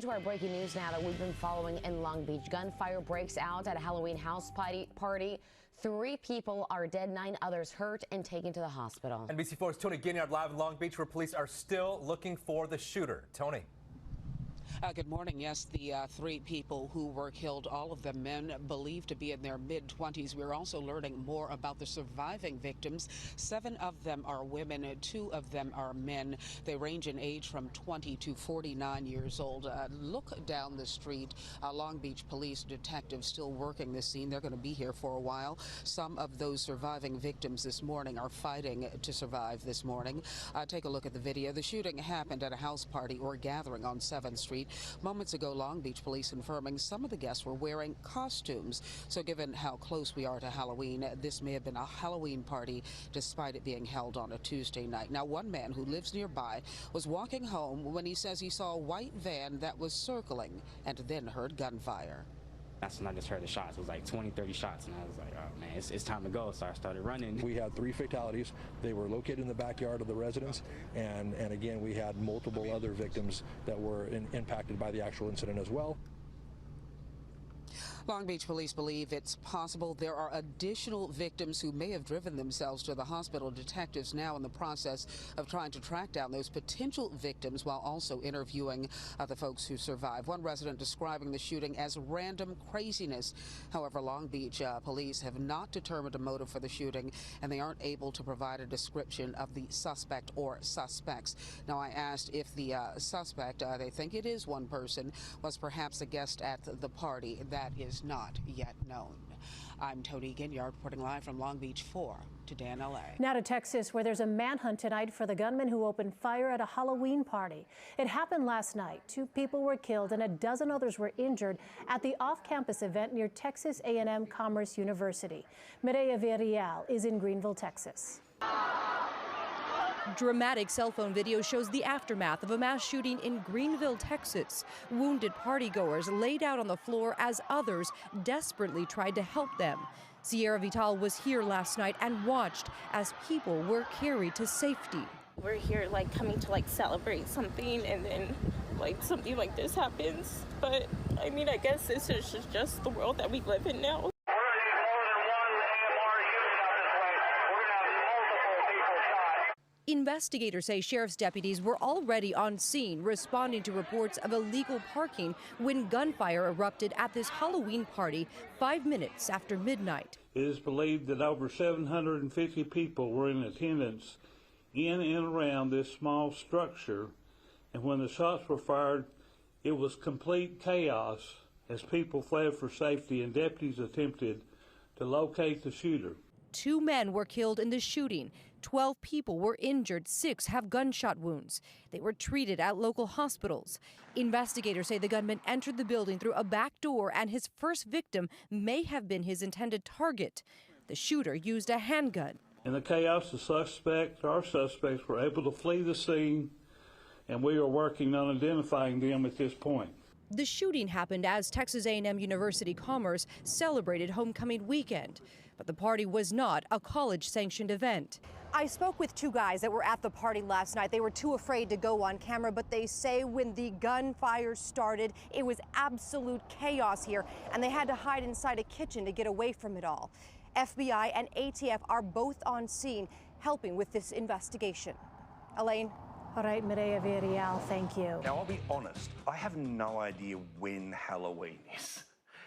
To our breaking news now that we've been following in Long Beach. Gunfire breaks out at a Halloween house party. 3 people are dead, 9 others hurt and taken to the hospital. NBC4's Tony Ginyard live in Long Beach, where police are still looking for the shooter. Tony. Good morning. Yes, the 3 people who were killed, all of them men, believed to be in their mid-20s. We're also learning more about the surviving victims. 7 of them are women, 2 of them are men. They range in age from 20 to 49 years old. Look down the street. Long Beach police detectives still working this scene. They're going to be here for a while. Some of those surviving victims this morning are fighting to survive this morning. Take a look at the video. The shooting happened at a house party or gathering on 7th Street. Moments ago, Long Beach police confirming some of the guests were wearing costumes. So given how close we are to Halloween, this may have been a Halloween party despite it being held on a Tuesday night. Now, one man who lives nearby was walking home when he says he saw a white van that was circling and then heard gunfire. That's when I just heard the shots. It was like 20, 30 shots, and I was like, oh man, it's time to go. So I started running. We had 3 fatalities. They were located in the backyard of the residence, and again, we had multiple other victims that were impacted by the actual incident as well. Long Beach police believe it's possible there are additional victims who may have driven themselves to the hospital. Detectives now in the process of trying to track down those potential victims while also interviewing the folks who survived. One resident describing the shooting as random craziness. However, Long Beach police have not determined a motive for the shooting, and they aren't able to provide a description of the suspect or suspects. Now, I asked if the suspect, they think it is one person, was perhaps a guest at the party. That is not yet known. I'm Tony Ginyard reporting live from Long Beach 4 to Dan LA. Now to Texas, where there's a manhunt tonight for the gunman who opened fire at a Halloween party. It happened last night. 2 people were killed and a dozen others were injured at the off-campus event near Texas A&M Commerce University. Mireya Villarreal is in Greenville, Texas. Dramatic cell phone video shows the aftermath of a mass shooting in Greenville, Texas. Wounded partygoers laid out on the floor as others desperately tried to help them. Sierra Vital was here last night and watched as people were carried to safety. We're here coming to celebrate something, and then something like this happens. But I mean, I guess this is just the world that we live in now. Investigators say sheriff's deputies were already on scene responding to reports of illegal parking when gunfire erupted at this Halloween party 5 minutes after midnight. It is believed that over 750 people were in attendance in and around this small structure, and when the shots were fired, it was complete chaos as people fled for safety and deputies attempted to locate the shooter. 2 men were killed in the shooting. 12 people were injured, 6 have gunshot wounds. They were treated at local hospitals. Investigators say the gunman entered the building through a back door and his first victim may have been his intended target. The shooter used a handgun. In the chaos, our suspects were able to flee the scene, and we are working on identifying them at this point. The shooting happened as Texas A&M University Commerce celebrated homecoming weekend, but the party was not a college-sanctioned event. I spoke with 2 guys that were at the party last night. They were too afraid to go on camera, but they say when the gunfire started, it was absolute chaos here, and they had to hide inside a kitchen to get away from it all. FBI and ATF are both on scene helping with this investigation. Elaine? All right, Mireya Villarreal, thank you. Now, I'll be honest, I have no idea when Halloween is,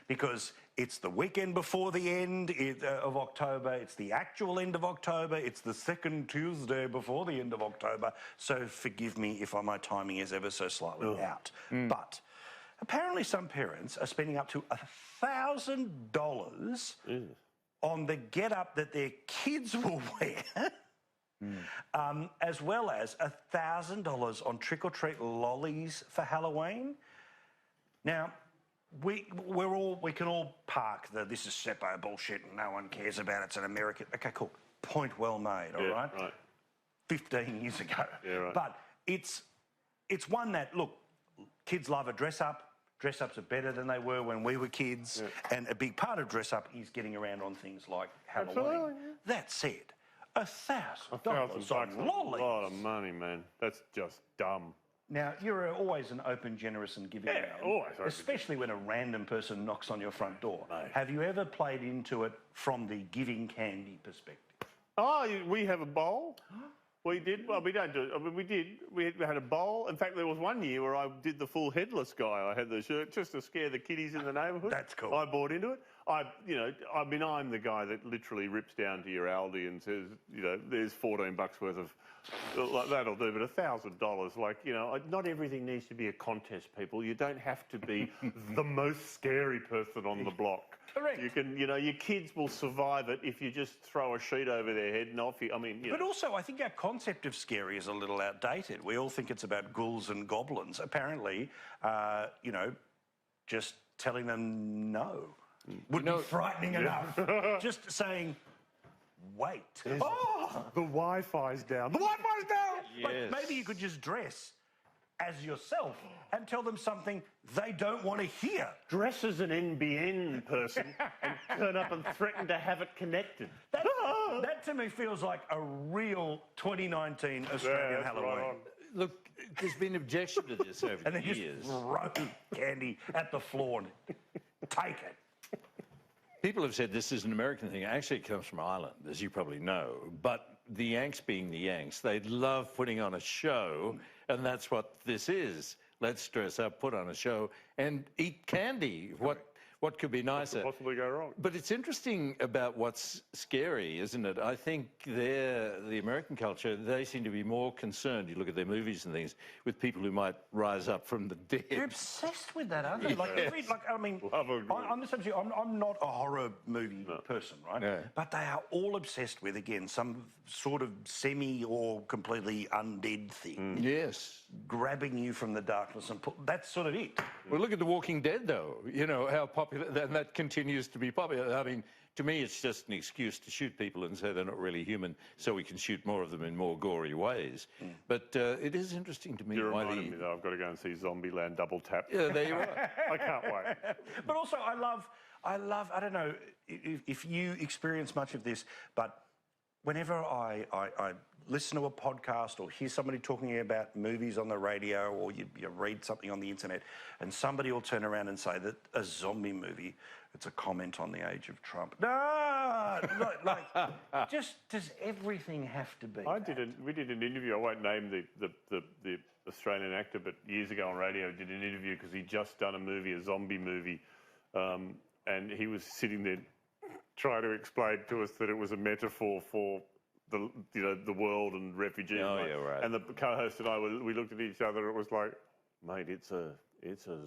because it's the weekend before the end of October, it's the actual end of October, it's the second Tuesday before the end of October, so forgive me if my timing is ever so slightly out. But apparently some parents are spending up to $1,000 on the get-up that their kids will wear, as well as $1,000 on trick-or-treat lollies for Halloween. Now, we can all park the "this is Seppo" bullshit and no one cares about it, it's an American. Okay, cool. Point well made, all right? 15 years ago. Yeah, right. But it's one that, look, kids love a dress-up. Dress-ups are better than they were when we were kids. Yeah. And a big part of dress-up is getting around on things like Halloween. Absolutely. That said, $1,000 on $1,000 lollies. A lot of money, man. That's just dumb. Now, you're always an open, generous and giving man. Always. Especially when a random person knocks on your front door. No. Have you ever played into it from the giving candy perspective? Oh, we have a bowl. We did. Well, we don't do it. I mean, we did. We had a bowl. In fact, there was one year where I did the full headless guy. I had the shirt just to scare the kiddies in the neighbourhood. That's cool. I bought into it. I'm the guy that literally rips down to your Aldi and says, there's $14 worth of, like, that'll do, but $1,000. Like, not everything needs to be a contest, people. You don't have to be the most scary person on the block. Correct. You can, your kids will survive it if you just throw a sheet over their head and off you. I mean, But also, I think our concept of scary is a little outdated. We all think it's about ghouls and goblins. Apparently, just telling them no would be frightening enough. Just saying, wait. Oh, the Wi-Fi's down. The Wi-Fi's down! Yes. But maybe you could just dress as yourself and tell them something they don't want to hear. Dress as an NBN person and turn up and threaten to have it connected. That to me feels like a real 2019 Australian Halloween. Right on. Look, there's been objection to this over And the then years. just throw candy at the floor and take it. People have said this is an American thing. Actually, it comes from Ireland, as you probably know. But the Yanks being the Yanks, they love putting on a show, and that's what this is. Let's dress up, put on a show, and eat candy. What could be nicer? What could possibly go wrong? But it's interesting about what's scary, isn't it? I think the American culture, they seem to be more concerned, you look at their movies and things, with people who might rise up from the dead. They're obsessed with that, aren't they? Yes. I'm not a horror movie person, right? Yeah. But they are all obsessed with, again, some sort of semi or completely undead thing. Yes. Grabbing you from the darkness and that's sort of it. Well, look at The Walking Dead, though. How popular, and that continues to be popular. I mean, to me, it's just an excuse to shoot people and say they're not really human, so we can shoot more of them in more gory ways. But it is interesting to me You're why reminding me, though, I've got to go and see Zombieland Double Tap. Yeah, there you are. I can't wait. But also, I love, I don't know if you experience much of this, but whenever I listen to a podcast or hear somebody talking about movies on the radio or you read something on the internet and somebody will turn around and say that a zombie movie, it's a comment on the age of Trump. No! Just does everything have to be We did an interview, I won't name the Australian actor, but years ago on radio did an interview because he'd just done a zombie movie, and he was sitting there trying to explain to us that it was a metaphor for the world and refugees. Oh, yeah, right. And the co-host and I, we looked at each other. It was like, mate, it's a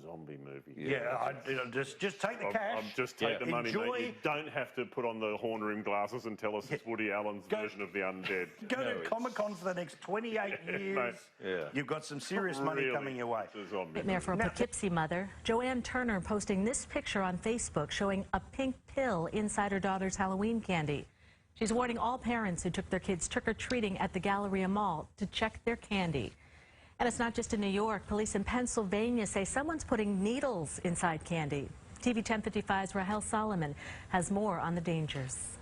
zombie movie. Yeah, just take the cash. Just take the money, Enjoy. mate. You don't have to put on the horn rim glasses and tell us it's Woody Allen's version of the undead. Go to Comic-Con for the next 28 years. You've got some serious money coming your way. Nightmare for a Poughkeepsie mother. Joanne Turner posting this picture on Facebook showing a pink pill inside her daughter's Halloween candy. She's warning all parents who took their kids trick-or-treating at the Galleria Mall to check their candy. And it's not just in New York. Police in Pennsylvania say someone's putting needles inside candy. TV 1055's Rahel Solomon has more on the dangers.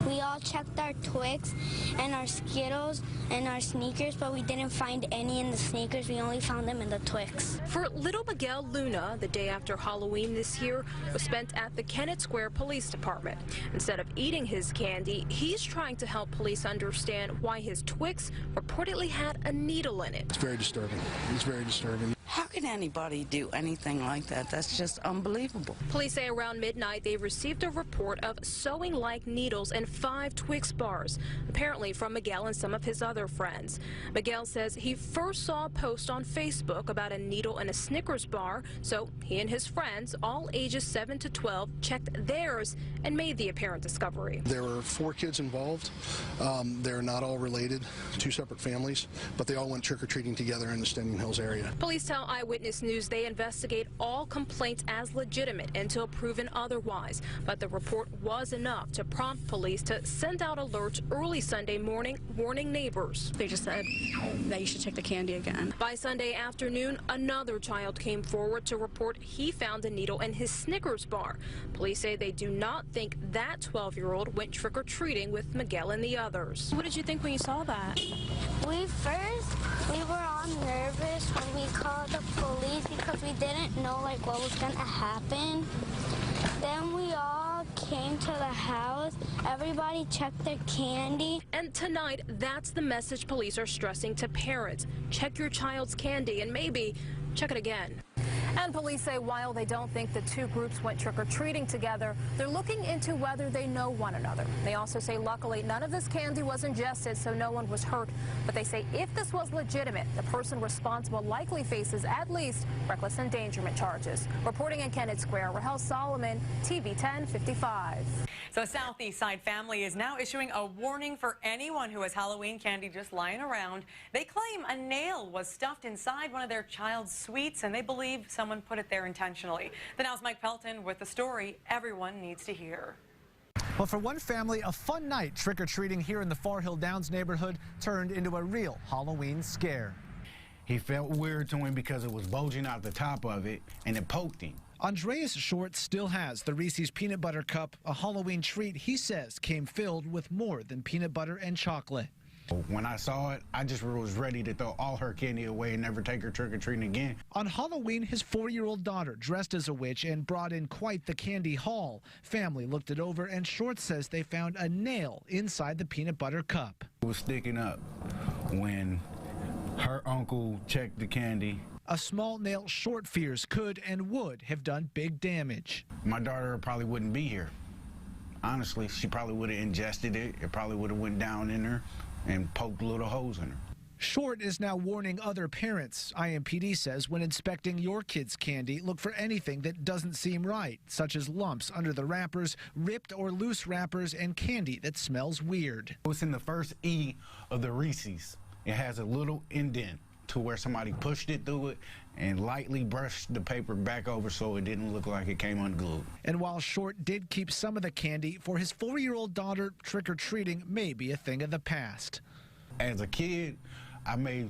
We all checked our Twix and our Skittles and our sneakers, but we didn't find any in the sneakers. We only found them in the Twix. For little Miguel Luna, the day after Halloween this year was spent at the Kennett Square Police Department. Instead of eating his candy, he's trying to help police understand why his Twix reportedly had a needle in it. It's very disturbing. It's very disturbing. How can anybody do anything like that? That's just unbelievable. Police say around midnight they received a report of sewing-like needles in 5 Twix bars, apparently from Miguel and some of his other friends. Miguel says he first saw a post on Facebook about a needle in a Snickers bar, so he and his friends, all ages 7 to 12, checked theirs and made the apparent discovery. There were 4 kids involved. They're not all related, 2 separate families, but they all went trick-or-treating together in the Stending Hills area. Police tell Eyewitness News they investigate all complaints as legitimate until proven otherwise, but the report was enough to prompt police to send out alerts early Sunday morning warning neighbors. They just said that you should check the candy again. By Sunday afternoon, another child came forward to report he found a needle in his Snickers bar. Police say they do not think that 12-year-old went trick-or-treating with Miguel and the others. What did you think when you saw that? We were all nervous when because we didn't know like what was gonna happen. Then we all came to the house. Everybody checked their candy. And tonight, that's the message police are stressing to parents. Check your child's candy and maybe check it again. And police say while they don't think the two groups went trick-or-treating together, they're looking into whether they know one another. They also say luckily none of this candy was ingested, so no one was hurt. But they say if this was legitimate, the person responsible likely faces at least reckless endangerment charges. Reporting in Kennett Square, Rahel Solomon, TV 1055. So Southeast Side family is now issuing a warning for anyone who has Halloween candy just lying around. They claim a nail was stuffed inside one of their child's sweets, and they believe someone put it there intentionally. The Now's Mike Pelton with the story everyone needs to hear. Well, for one family, a fun night trick-or-treating here in the Far Hill Downs neighborhood turned into a real Halloween scare. He felt weird to him because it was bulging out the top of it, and it poked him. Andreas Short still has the Reese's Peanut Butter Cup, a Halloween treat he says came filled with more than peanut butter and chocolate. When I saw it, I just was ready to throw all her candy away and never take her trick-or-treating again. On Halloween, his 4-year-old daughter dressed as a witch and brought in quite the candy haul. Family looked it over, and Short says they found a nail inside the peanut butter cup. It was sticking up when her uncle checked the candy. A small nail Short fears could and would have done big damage. My daughter probably wouldn't be here. Honestly, she probably would have ingested it. It probably would have went down in her and poked little holes in her. Short is now warning other parents. IMPD says when inspecting your kids' candy, look for anything that doesn't seem right, such as lumps under the wrappers, ripped or loose wrappers, and candy that smells weird. It's in the first E of the Reese's. It has a little indent to where somebody pushed it through it and lightly brushed the paper back over so it didn't look like it came unglued. And while Short did keep some of the candy, for his 4-year-old daughter, trick-or-treating may be a thing of the past. As a kid, I may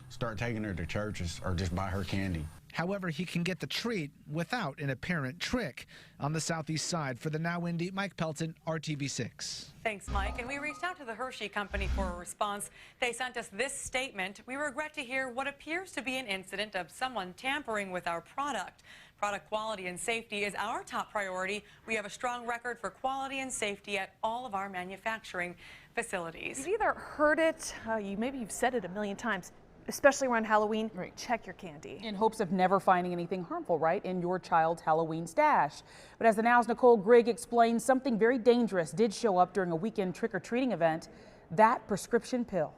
start taking her to churches or just buy her candy. However, he can get the treat without an apparent trick. On the Southeast Side, for the Now Indy, Mike Pelton, RTV6. Thanks, Mike. And we reached out to the Hershey Company for a response. They sent us this statement. We regret to hear what appears to be an incident of someone tampering with our product. Product quality and safety is our top priority. We have a strong record for quality and safety at all of our manufacturing facilities. You've either heard it, maybe you've said it a million times, especially around Halloween. Right. Check your candy. In hopes of never finding anything harmful, right, in your child's Halloween stash. But as the Now's Nicole Grigg explains, something very dangerous did show up during a weekend trick-or-treating event, that prescription pill.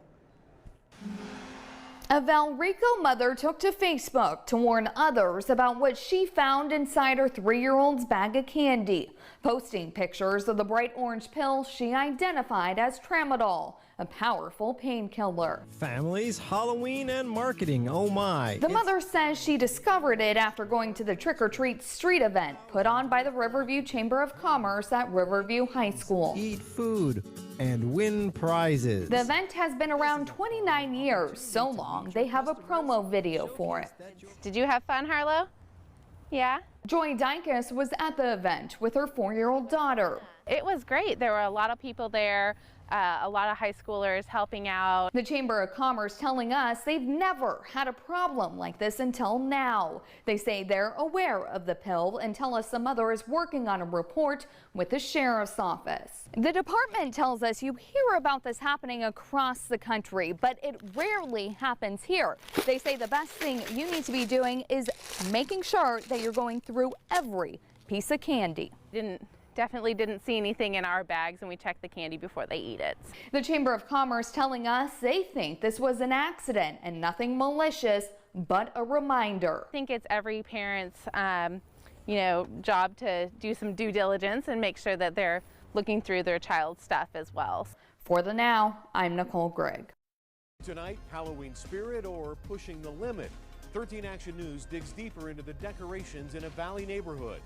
A Valrico mother took to Facebook to warn others about what she found inside her 3-year-old's bag of candy, posting pictures of the bright orange pill she identified as tramadol, a powerful painkiller. Families, Halloween, and marketing, oh my. The mother says she discovered it after going to the trick-or-treat street event put on by the Riverview Chamber of Commerce at Riverview High School. Eat food and win prizes. The event has been around 29 years, so long they have a promo video for it. Did you have fun, Harlow? Yeah? Joy Dykus was at the event with her 4-year-old daughter. It was great. There were a lot of people there. A lot of high schoolers helping out. The Chamber of Commerce telling us they've never had a problem like this until now. They say they're aware of the pill and tell us the mother is working on a report with the sheriff's office. The department tells us you hear about this happening across the country, but it rarely happens here. They say the best thing you need to be doing is making sure that you're going through every piece of candy. Definitely didn't see anything in our bags, and we checked the candy before they eat it. The Chamber of Commerce telling us they think this was an accident and nothing malicious, but a reminder. I think it's every parent's, job to do some due diligence and make sure that they're looking through their child's stuff as well. For the Now, I'm Nicole Grigg. Tonight, Halloween spirit or pushing the limit? 13 Action News digs deeper into the decorations in a Valley neighborhood.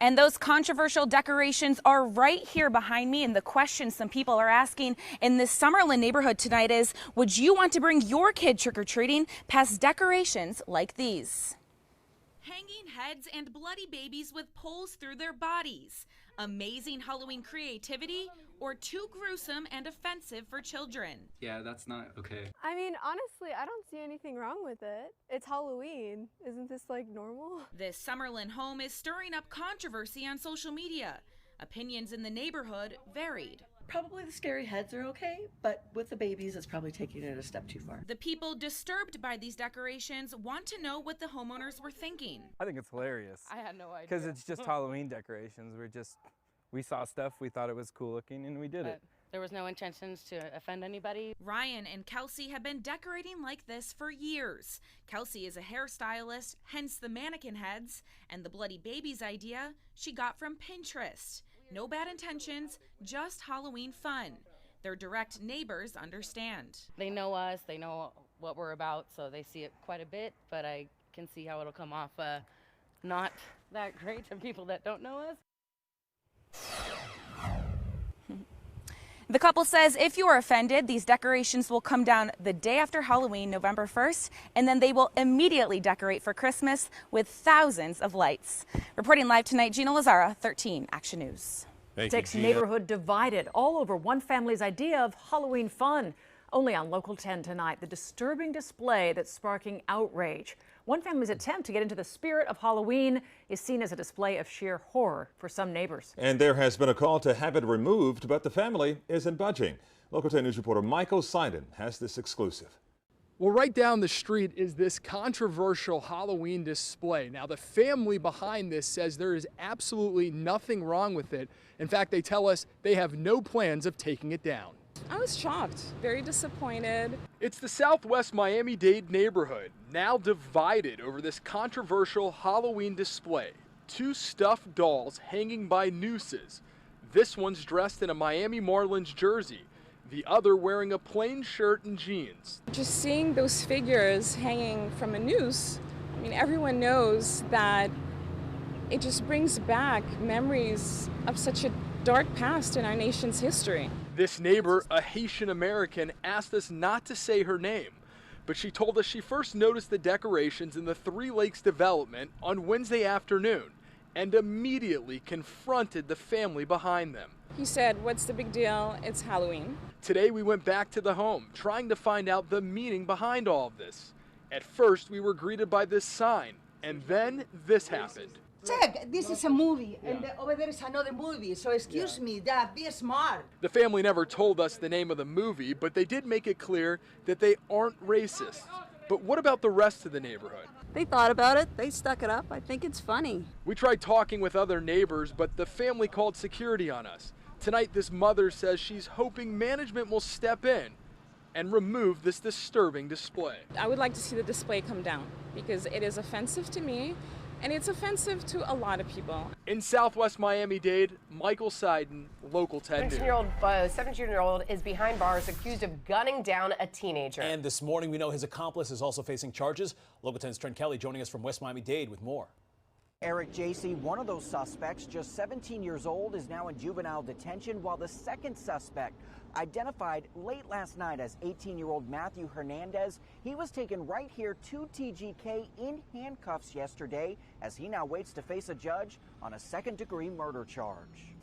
And those controversial decorations are right here behind me. And the question some people are asking in this Summerlin neighborhood tonight is, would you want to bring your kid trick-or-treating past decorations like these? Hanging heads and bloody babies with poles through their bodies. Amazing Halloween creativity or too gruesome and offensive for children? Yeah, that's not okay. I mean, honestly, I don't see anything wrong with it. It's Halloween. Isn't this like normal? This Summerlin home is stirring up controversy on social media. Opinions in the neighborhood varied. Probably the scary heads are okay, but with the babies, it's probably taking it a step too far. The people disturbed by these decorations want to know what the homeowners were thinking. I think it's hilarious. I had no idea. Because it's just Halloween decorations. We saw stuff, we thought it was cool looking, and we did it. There was no intentions to offend anybody. Ryan and Kelsey have been decorating like this for years. Kelsey is a hairstylist, hence the mannequin heads, and the bloody babies idea she got from Pinterest. No bad intentions, just Halloween fun. Their direct neighbors understand. They know us, they know what we're about, so they see it quite a bit, but I can see how it'll come off not that great to people that don't know us. The couple says if you are offended, these decorations will come down the day after Halloween, November 1st, and then they will immediately decorate for Christmas with thousands of lights. Reporting live tonight, Gina Lazara, 13 Action News. Six neighborhood divided all over one family's idea of Halloween fun. Only on Local 10 tonight, the disturbing display that's sparking outrage. One family's attempt to get into the spirit of Halloween is seen as a display of sheer horror for some neighbors. And there has been a call to have it removed, but the family isn't budging. Local 10 News reporter Michael Seiden has this exclusive. Well, right down the street is this controversial Halloween display. Now, the family behind this says there is absolutely nothing wrong with it. In fact, they tell us they have no plans of taking it down. I was shocked, very disappointed. It's the Southwest Miami-Dade neighborhood, now divided over this controversial Halloween display. Two stuffed dolls hanging by nooses. This one's dressed in a Miami Marlins jersey, the other wearing a plain shirt and jeans. Just seeing those figures hanging from a noose, I mean, everyone knows that it just brings back memories of such a dark past in our nation's history. This neighbor, a Haitian American, asked us not to say her name, but she told us she first noticed the decorations in the Three Lakes development on Wednesday afternoon and immediately confronted the family behind them. He said, "What's the big deal? It's Halloween." Today we went back to the home, trying to find out the meaning behind all of this. At first, we were greeted by this sign, and then this happened. Check, this is a movie, and over there is another movie, so excuse me, Dad, be smart. The family never told us the name of the movie, but they did make it clear that they aren't racist. But what about the rest of the neighborhood? They thought about it, they stuck it up. I think it's funny. We tried talking with other neighbors, but the family called security on us. Tonight, this mother says she's hoping management will step in and remove this disturbing display. I would like to see the display come down because it is offensive to me. And it's offensive to a lot of people. In Southwest Miami-Dade, Michael Seiden, Local 10 News. 17-year-old is behind bars accused of gunning down a teenager. And this morning, we know his accomplice is also facing charges. Local 10's Trent Kelly joining us from West Miami-Dade with more. Eric J.C., one of those suspects, just 17 years old, is now in juvenile detention, while the second suspect, identified late last night as 18-year-old Matthew Hernandez, he was taken right here to TGK in handcuffs yesterday as he now waits to face a judge on a second-degree murder charge.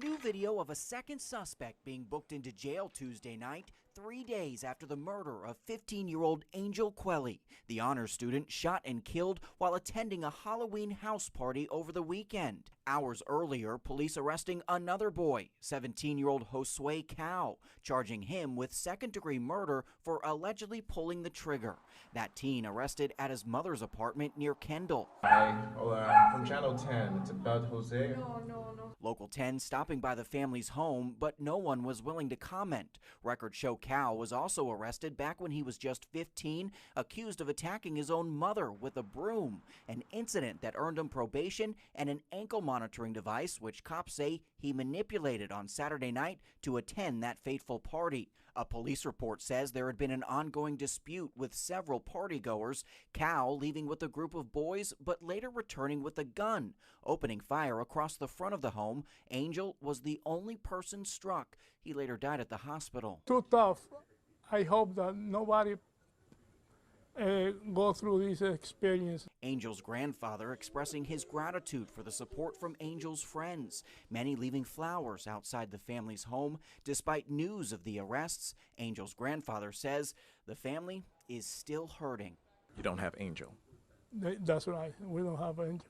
New video of a second suspect being booked into jail Tuesday night, 3 days after the murder of 15-year-old Angel Quelly, the honors student shot and killed while attending a Halloween house party over the weekend. Hours earlier, police arresting another boy, 17-year-old Josue Cao, charging him with second-degree murder for allegedly pulling the trigger. That teen arrested at his mother's apartment near Kendall. Hi, from Channel 10. It's about Jose. No. Local 10 stopping by the family's home, but no one was willing to comment. Records show Cao was also arrested back when he was just 15, accused of attacking his own mother with a broom, an incident that earned him probation and an ankle monitoring device, which cops say he manipulated on Saturday night to attend that fateful party. A police report says there had been an ongoing dispute with several partygoers, Cao leaving with a group of boys but later returning with a gun. Opening fire across the front of the home, Angel was the only person struck. He later died at the hospital. Too tough. I hope that nobody go through this experience. Angel's grandfather expressing his gratitude for the support from Angel's friends, many leaving flowers outside the family's home. Despite news of the arrests, Angel's grandfather says the family is still hurting. You don't have Angel. That's right. We don't have Angel.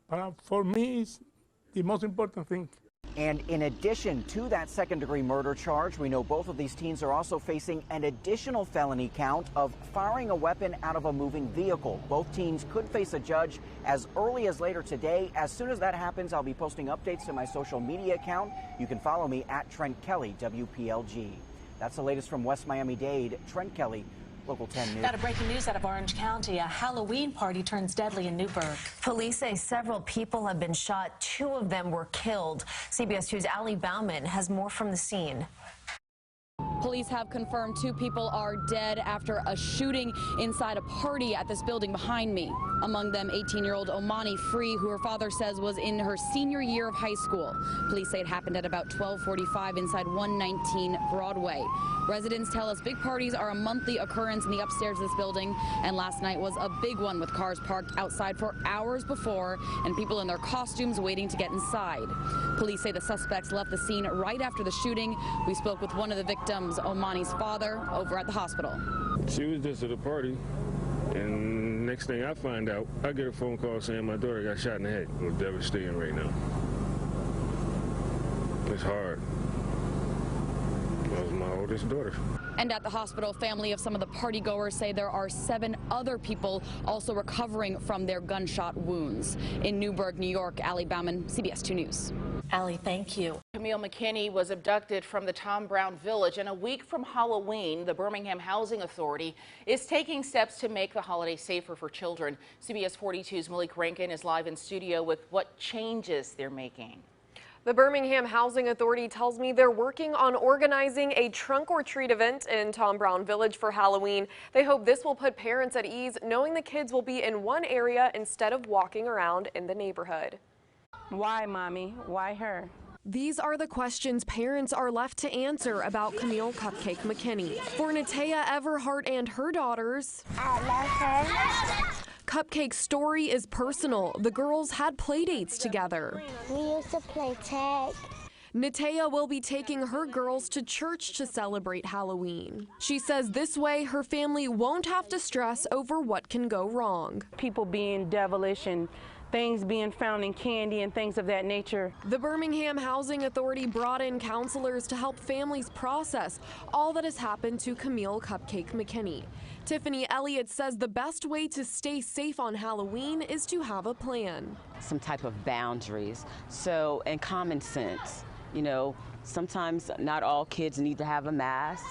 But for me, it's the most important thing. And in addition to that second-degree murder charge, we know both of these teens are also facing an additional felony count of firing a weapon out of a moving vehicle. Both teens could face a judge as early as later today. As soon as that happens, I'll be posting updates to my social media account. You can follow me at Trent Kelly, WPLG. That's the latest from West Miami-Dade. Trent Kelly, Local 10 News. Got a breaking news out of Orange County. A Halloween party turns deadly in Newburgh. Police say several people have been shot. 2 of them were killed. CBS 2's Allie Bauman has more from the scene. Police have confirmed 2 people are dead after a shooting inside a party at this building behind me. Among them, 18-year-old Omani Free, who her father says was in her senior year of high school. Police say it happened at about 12:45 inside 119 Broadway. Residents tell us big parties are a monthly occurrence in the upstairs of this building, and last night was a big one with cars parked outside for hours before and people in their costumes waiting to get inside. Police say the suspects left the scene right after the shooting. We spoke with one of the victims, Omani's father, over at the hospital. She was just at a party, and next thing I find out, I get a phone call saying my daughter got shot in the head. We're devastating right now. It's hard. That was my oldest daughter. And at the hospital, family of some of the partygoers say there are 7 other people also recovering from their gunshot wounds. In Newburgh, New York, Allie Bauman, CBS 2 News. Allie, thank you. Camille McKinney was abducted from the Tom Brown Village, and a week from Halloween, the Birmingham Housing Authority is taking steps to make the holiday safer for children. CBS 42's Malik Rankin is live in studio with what changes they're making. The Birmingham Housing Authority tells me they're working on organizing a trunk or treat event in Tom Brown Village for Halloween. They hope this will put parents at ease, knowing the kids will be in one area instead of walking around in the neighborhood. Why, Mommy? Why her? These are the questions parents are left to answer about Camille Cupcake McKinney. For Natea Everhart and her daughters, I love her. Cupcake's story is personal. The girls had play dates together. We used to play tag. Natea will be taking her girls to church to celebrate Halloween. She says this way her family won't have to stress over what can go wrong. People being devilish and things being found in candy and things of that nature. The Birmingham Housing Authority brought in counselors to help families process all that has happened to Camille Cupcake McKinney. Tiffany Elliott says the best way to stay safe on Halloween is to have a plan. Some type of boundaries, and common sense. You know, sometimes not all kids need to have a mask.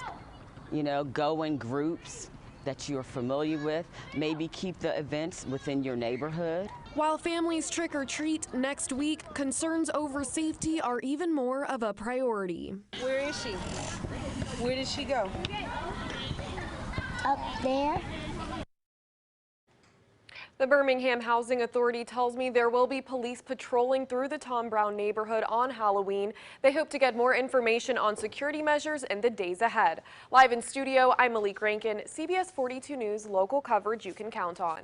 You know, go in groups that you're familiar with. Maybe keep the events within your neighborhood. While families trick or treat next week, concerns over safety are even more of a priority. Where is she? Where did she go? Up there. The Birmingham Housing Authority tells me there will be police patrolling through the Tom Brown neighborhood on Halloween. They hope to get more information on security measures in the days ahead. Live in studio, I'm Malik Rankin, CBS 42 News, local coverage you can count on.